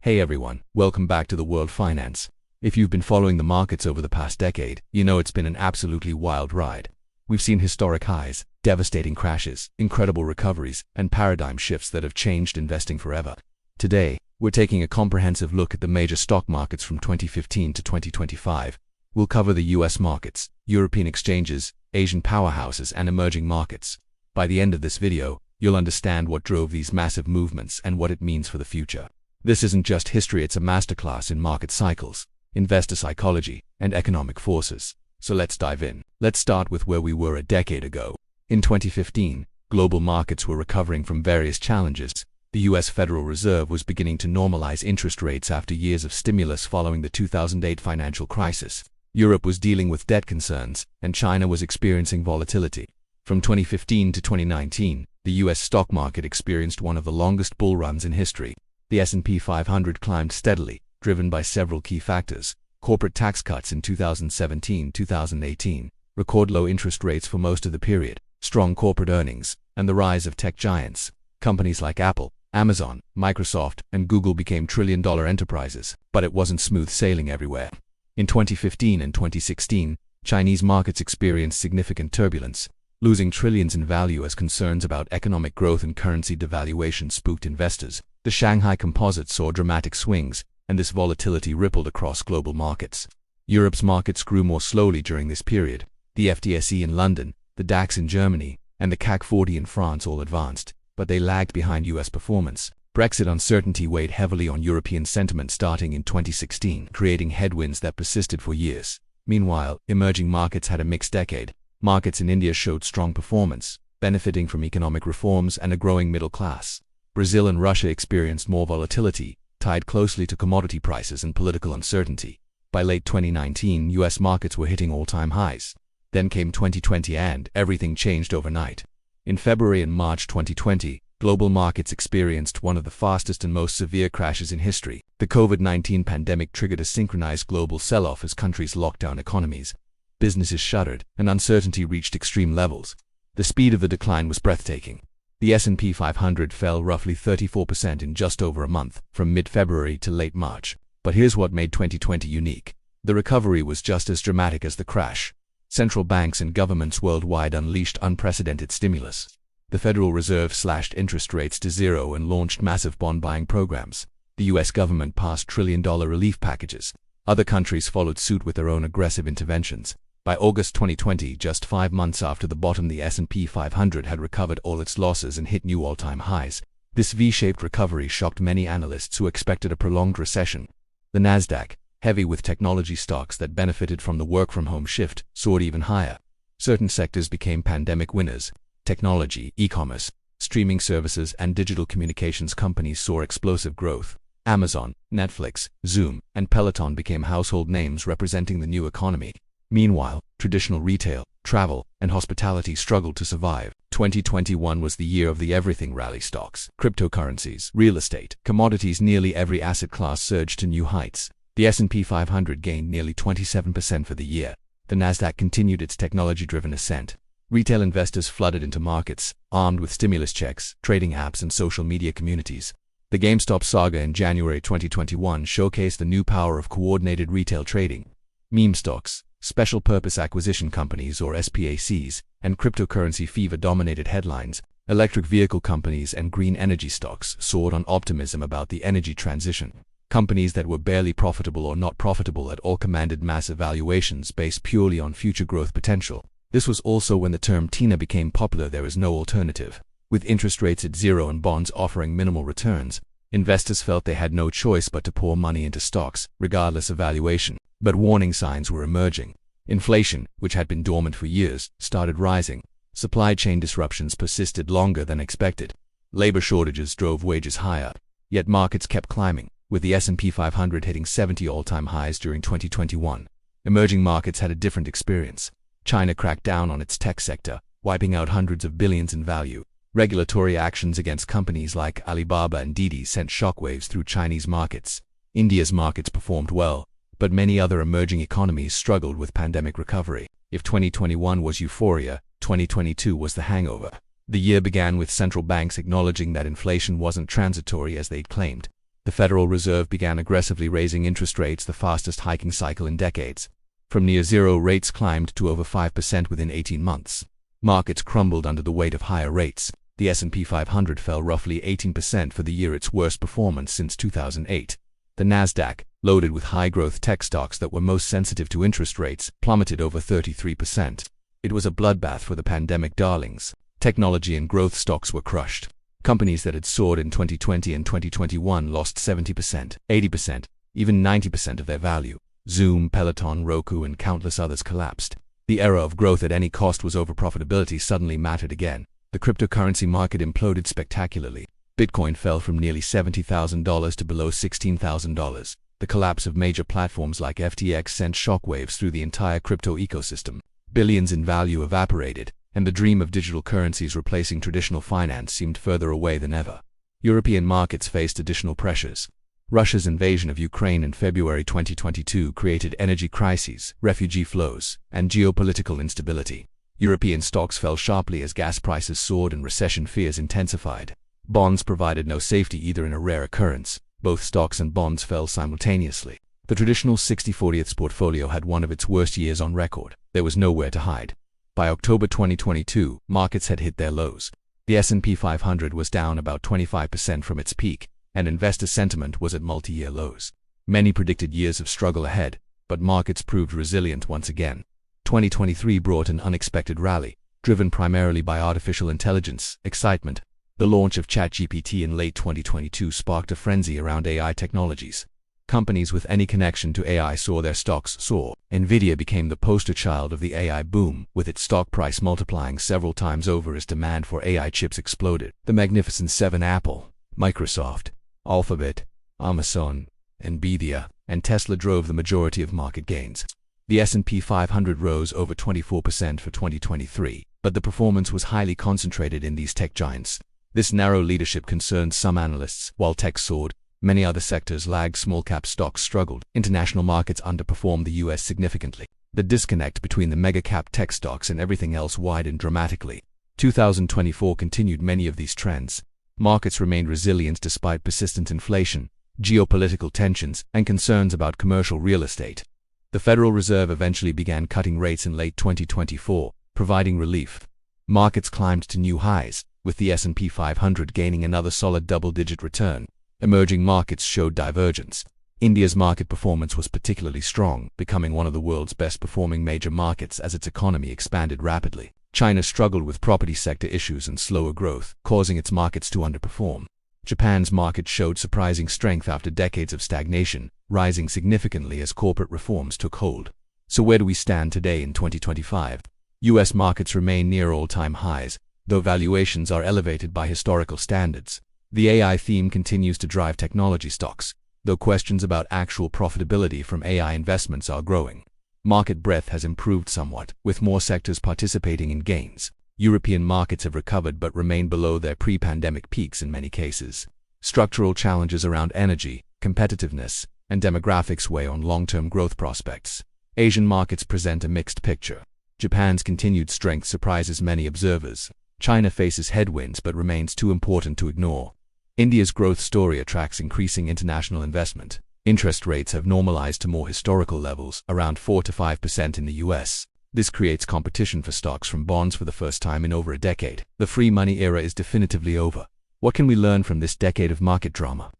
Hey everyone, welcome back to the World Finance. If you've been following the markets over the past decade, you know it's been an absolutely wild ride. We've seen historic highs, devastating crashes, incredible recoveries, and paradigm shifts that have changed investing forever. Today, we're taking a comprehensive look at the major stock markets from 2015 to 2025. We'll cover the US markets, European exchanges, Asian powerhouses, and emerging markets. By the end of this video, you'll understand what drove these massive movements and what it means for the future. This isn't just history, it's a masterclass in market cycles, investor psychology, and economic forces. So let's dive in. Let's start with where we were a decade ago. In 2015, global markets were recovering from various challenges. The US Federal Reserve was beginning to normalize interest rates after years of stimulus following the 2008 financial crisis. Europe was dealing with debt concerns, and China was experiencing volatility. From 2015 to 2019, the US stock market experienced one of the longest bull runs in history. The S&P 500 climbed steadily, driven by several key factors: corporate tax cuts in 2017-2018, record low interest rates for most of the period, strong corporate earnings, and the rise of tech giants. Companies like Apple, Amazon, Microsoft, and Google became trillion-dollar enterprises, but it wasn't smooth sailing everywhere. In 2015 and 2016, Chinese markets experienced significant turbulence, losing trillions in value as concerns about economic growth and currency devaluation spooked investors. The Shanghai Composite saw dramatic swings, and this volatility rippled across global markets. Europe's markets grew more slowly during this period. The FTSE in London, the DAX in Germany, and the CAC 40 in France all advanced, but they lagged behind US performance. Brexit uncertainty weighed heavily on European sentiment starting in 2016, creating headwinds that persisted for years. Meanwhile, emerging markets had a mixed decade. Markets in India showed strong performance, benefiting from economic reforms and a growing middle class. Brazil and Russia experienced more volatility, tied closely to commodity prices and political uncertainty. By late 2019, US markets were hitting all-time highs. Then came 2020 and everything changed overnight. In February and March 2020, global markets experienced one of the fastest and most severe crashes in history. The COVID-19 pandemic triggered a synchronized global sell-off as countries locked down economies. Businesses shuttered, and uncertainty reached extreme levels. The speed of the decline was breathtaking. The S&P 500 fell roughly 34% in just over a month, from mid-February to late March. But here's what made 2020 unique. The recovery was just as dramatic as the crash. Central banks and governments worldwide unleashed unprecedented stimulus. The Federal Reserve slashed interest rates to zero and launched massive bond-buying programs. The US government passed trillion-dollar relief packages. Other countries followed suit with their own aggressive interventions. By August 2020, just 5 months after the bottom, the S&P 500 had recovered all its losses and hit new all-time highs. This V-shaped recovery shocked many analysts who expected a prolonged recession. The NASDAQ, heavy with technology stocks that benefited from the work-from-home shift, soared even higher. Certain sectors became pandemic winners. Technology, e-commerce, streaming services, and digital communications companies saw explosive growth. Amazon, Netflix, Zoom, and Peloton became household names representing the new economy. Meanwhile, traditional retail, travel, and hospitality struggled to survive. 2021 was the year of the everything rally: stocks, cryptocurrencies, real estate, commodities. Nearly every asset class surged to new heights. The S&P 500 gained nearly 27% for the year. The NASDAQ continued its technology-driven ascent. Retail investors flooded into markets, armed with stimulus checks, trading apps, and social media communities. The GameStop saga in January 2021 showcased the new power of coordinated retail trading. Meme stocks, special purpose acquisition companies or SPACs, and cryptocurrency fever dominated headlines. Electric vehicle companies and green energy stocks soared on optimism about the energy transition. Companies that were barely profitable or not profitable at all commanded massive valuations based purely on future growth potential. This was also when the term TINA became popular. There is no alternative. With interest rates at zero and bonds offering minimal returns, investors felt they had no choice but to pour money into stocks, regardless of valuation. But warning signs were emerging. Inflation, which had been dormant for years, started rising. Supply chain disruptions persisted longer than expected. Labor shortages drove wages higher. Yet markets kept climbing, with the S&P 500 hitting 70 all-time highs during 2021. Emerging markets had a different experience. China cracked down on its tech sector, wiping out hundreds of billions in value. Regulatory actions against companies like Alibaba and Didi sent shockwaves through Chinese markets. India's markets performed well, but many other emerging economies struggled with pandemic recovery. If 2021 was euphoria, 2022 was the hangover. The year began with central banks acknowledging that inflation wasn't transitory as they'd claimed. The Federal Reserve began aggressively raising interest rates, the fastest hiking cycle in decades. From near zero, rates climbed to over 5% within 18 months. Markets crumbled under the weight of higher rates. The S&P 500 fell roughly 18% for the year, its worst performance since 2008. The NASDAQ, loaded with high-growth tech stocks that were most sensitive to interest rates, plummeted over 33%. It was a bloodbath for the pandemic darlings. Technology and growth stocks were crushed. Companies that had soared in 2020 and 2021 lost 70%, 80%, even 90% of their value. Zoom, Peloton, Roku, and countless others collapsed. The era of growth at any cost was over profitability suddenly mattered again. The cryptocurrency market imploded spectacularly. Bitcoin fell from nearly $70,000 to below $16,000. The collapse of major platforms like FTX sent shockwaves through the entire crypto ecosystem. Billions in value evaporated, and the dream of digital currencies replacing traditional finance seemed further away than ever. European markets faced additional pressures. Russia's invasion of Ukraine in February 2022 created energy crises, refugee flows, and geopolitical instability. European stocks fell sharply as gas prices soared and recession fears intensified. Bonds provided no safety either. In a rare occurrence, both stocks and bonds fell simultaneously. The traditional 60/40 portfolio had one of its worst years on record. There was nowhere to hide. By October 2022, markets had hit their lows. The S&P 500 was down about 25% from its peak, and investor sentiment was at multi-year lows. Many predicted years of struggle ahead, but markets proved resilient once again. 2023 brought an unexpected rally, driven primarily by artificial intelligence excitement. The launch of ChatGPT in late 2022 sparked a frenzy around AI technologies. Companies with any connection to AI saw their stocks soar. Nvidia became the poster child of the AI boom, with its stock price multiplying several times over as demand for AI chips exploded. The Magnificent Seven: Apple, Microsoft, Alphabet, Amazon, Nvidia, and Tesla drove the majority of market gains. The S&P 500 rose over 24% for 2023, but the performance was highly concentrated in these tech giants. This narrow leadership concerned some analysts. While tech soared, many other sectors lagged. Small-cap stocks struggled. International markets underperformed the U.S. significantly. The disconnect between the mega-cap tech stocks and everything else widened dramatically. 2024 continued many of these trends. Markets remained resilient despite persistent inflation, geopolitical tensions, and concerns about commercial real estate. The Federal Reserve eventually began cutting rates in late 2024, providing relief. Markets climbed to new highs, with the S&P 500 gaining another solid double-digit return. Emerging markets showed divergence. India's market performance was particularly strong, becoming one of the world's best-performing major markets as its economy expanded rapidly. China struggled with property sector issues and slower growth, causing its markets to underperform. Japan's market showed surprising strength after decades of stagnation, rising significantly as corporate reforms took hold. So where do we stand today in 2025? U.S. markets remain near all-time highs, though valuations are elevated by historical standards. The AI theme continues to drive technology stocks, though questions about actual profitability from AI investments are growing. Market breadth has improved somewhat, with more sectors participating in gains. European markets have recovered but remain below their pre-pandemic peaks in many cases. Structural challenges around energy, competitiveness, and demographics weigh on long-term growth prospects. Asian markets present a mixed picture. Japan's continued strength surprises many observers. China faces headwinds but remains too important to ignore. India's growth story attracts increasing international investment. Interest rates have normalized to more historical levels, around 4 to 5% in the US. This creates competition for stocks from bonds for the first time in over a decade. The free money era is definitively over. What can we learn from this decade of market drama?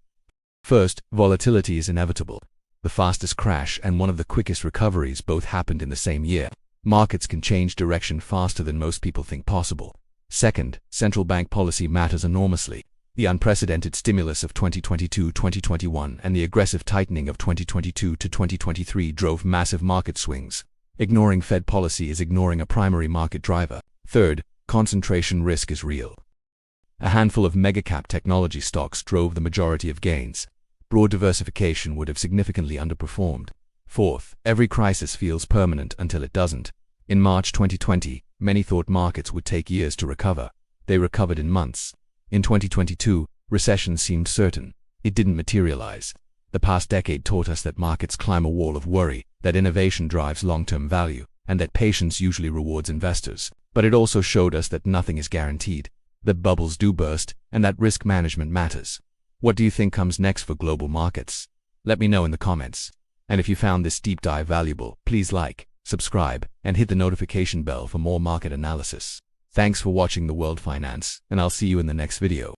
First, volatility is inevitable. The fastest crash and one of the quickest recoveries both happened in the same year. Markets can change direction faster than most people think possible. Second, central bank policy matters enormously. The unprecedented stimulus of 2022-2021 and the aggressive tightening of 2022 to 2023 drove massive market swings. Ignoring Fed policy is ignoring a primary market driver. Third, concentration risk is real. A handful of mega-cap technology stocks drove the majority of gains. Broad diversification would have significantly underperformed. Fourth, every crisis feels permanent until it doesn't. In March 2020, many thought markets would take years to recover. They recovered in months. In 2022, recession seemed certain. It didn't materialize. The past decade taught us that markets climb a wall of worry, that innovation drives long-term value, and that patience usually rewards investors. But it also showed us that nothing is guaranteed, that bubbles do burst, and that risk management matters. What do you think comes next for global markets? Let me know in the comments. And if you found this deep dive valuable, please like, subscribe, and hit the notification bell for more market analysis. Thanks for watching The World Finance, and I'll see you in the next video.